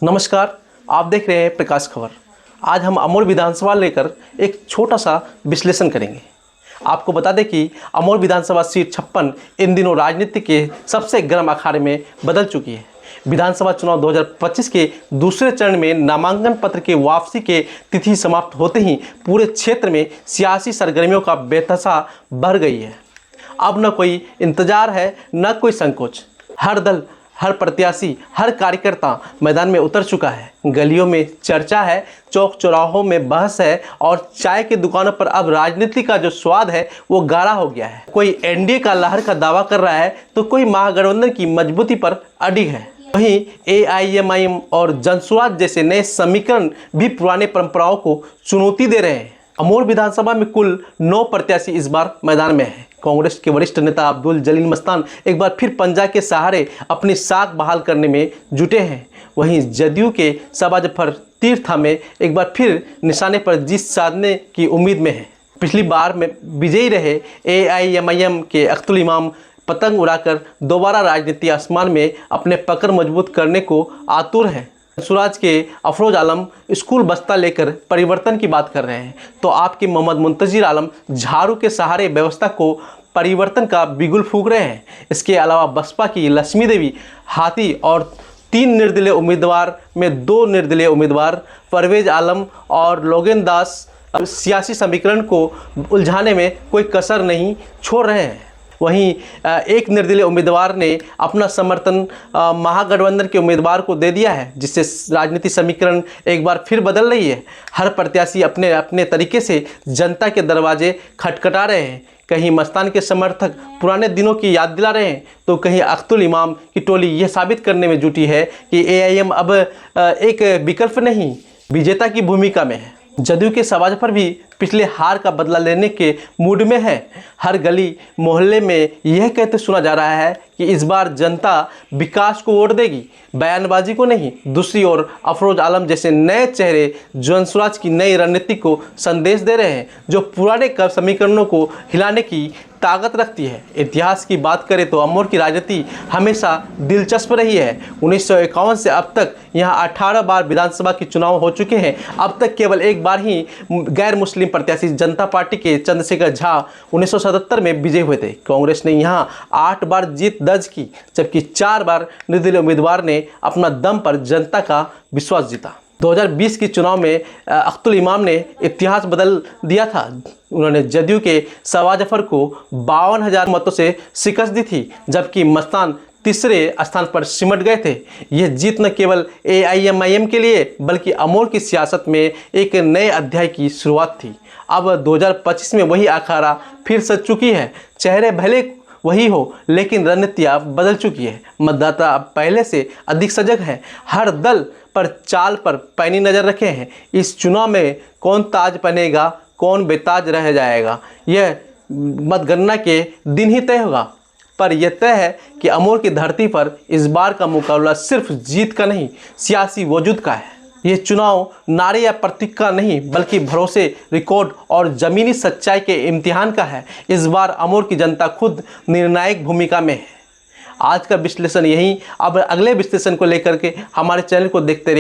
नमस्कार, आप देख रहे हैं प्रकाश खबर। आज हम अमोर विधानसभा लेकर एक छोटा सा विश्लेषण करेंगे। आपको बता दें कि अमोर विधानसभा सीट 56 इन दिनों राजनीति के सबसे गर्म अखाड़े में बदल चुकी है। विधानसभा चुनाव 2025 के दूसरे चरण में नामांकन पत्र के वापसी के तिथि समाप्त होते ही पूरे क्षेत्र में सियासी सरगर्मियों का बेतहाशा बढ़ गई है। अब न कोई इंतजार है, न कोई संकोच। हर दल, हर प्रत्याशी, हर कार्यकर्ता मैदान में उतर चुका है। गलियों में चर्चा है, चौक चौराहों में बहस है और चाय की दुकानों पर अब राजनीति का जो स्वाद है वो गाढ़ा हो गया है। कोई एनडीए का लहर का दावा कर रहा है तो कोई महागठबंधन की मजबूती पर अडिग है। वहीं एआईएमआईएम और जनसुराज जैसे नए समीकरण भी पुराने परंपराओं को चुनौती दे रहे हैं। अमोर विधानसभा में कुल 9 प्रत्याशी इस बार मैदान में हैं। कांग्रेस के वरिष्ठ नेता अब्दुल जलील मस्तान एक बार फिर पंजा के सहारे अपनी साख बहाल करने में जुटे हैं। वहीं जदयू के सबा जफर तीर्थ में एक बार फिर निशाने पर जीत साधने की उम्मीद में है। पिछली बार में विजयी रहे एआईएमआईएम के अख्तुल इमाम पतंग उड़ाकर दोबारा राजनीति आसमान में अपने पकड़ मजबूत करने को आतुर हैं। सूरज के अफरोज आलम स्कूल बस्ता लेकर परिवर्तन की बात कर रहे हैं तो आपके मोहम्मद मुंतजिर आलम झाड़ू के सहारे व्यवस्था को परिवर्तन का बिगुल फूंक रहे हैं। इसके अलावा बसपा की लक्ष्मी देवी हाथी और 3 निर्दलीय उम्मीदवार में 2 निर्दलीय उम्मीदवार परवेज आलम और लोगेन दास सियासी समीकरण को उलझाने में कोई कसर नहीं छोड़ रहे हैं। वहीं एक निर्दलीय उम्मीदवार ने अपना समर्थन महागठबंधन के उम्मीदवार को दे दिया है, जिससे राजनीति समीकरण एक बार फिर बदल रही है। हर प्रत्याशी अपने अपने तरीके से जनता के दरवाजे खटखटा रहे हैं। कहीं मस्तान के समर्थक पुराने दिनों की याद दिला रहे हैं तो कहीं अख्तुल इमाम की टोली यह साबित करने में जुटी है कि एआईएम अब एक विकल्प नहीं, विजेता की भूमिका में है। जदयू के सवाल पर भी पिछले हार का बदला लेने के मूड में है। हर गली मोहल्ले में यह कहते सुना जा रहा है कि इस बार जनता विकास को वोट देगी, बयानबाजी को नहीं। दूसरी ओर अफरोज आलम जैसे नए चेहरे जनसुराज की नई रणनीति को संदेश दे रहे हैं, जो पुराने समीकरणों को हिलाने की ताकत रखती है। इतिहास की बात करें तो अमोर की राजनीति हमेशा दिलचस्प रही है। 1951 से अब तक यहाँ 18 बार विधानसभा के चुनाव हो चुके हैं। अब तक केवल एक बार ही गैर मुस्लिम प्रत्याशी जनता पार्टी के चंद्रशेखर झा 1977 में विजयी हुए थे। कांग्रेस ने यहाँ 8 बार जीत दर्ज की, जबकि 4 बार निर्दलीय उम्मीदवार ने अपना दम पर जनता का विश्वास जीता। 2020 के चुनाव में अख्तुल इमाम ने इतिहास बदल दिया था। उन्होंने जदयू के सबा जफर को 52,000 मतों से शिकस्त दी थी, जबकि मस्तान तीसरे स्थान पर सिमट गए थे। यह जीत न केवल एआईएमआईएम के लिए बल्कि अमोर की सियासत में एक नए अध्याय की शुरुआत थी। अब 2025 में वही अखाड़ा फिर सज चुकी है। चेहरे भले वही हो, लेकिन रणनीतियाँ बदल चुकी है। मतदाता अब पहले से अधिक सजग है। हर दल पर चाल पर पैनी नज़र रखे हैं। इस चुनाव में कौन ताज पहनेगा, कौन बेताज रह जाएगा, यह मतगणना के दिन ही तय होगा। पर यह तय है कि अमोर की धरती पर इस बार का मुकाबला सिर्फ जीत का नहीं, सियासी वजूद का है। ये चुनाव नारे या प्रतीक का नहीं, बल्कि भरोसे, रिकॉर्ड और ज़मीनी सच्चाई के इम्तिहान का है। इस बार अमोर की जनता खुद निर्णायक भूमिका में है। आज का विश्लेषण यही। अब अगले विश्लेषण को लेकर के हमारे चैनल को देखते रहिए।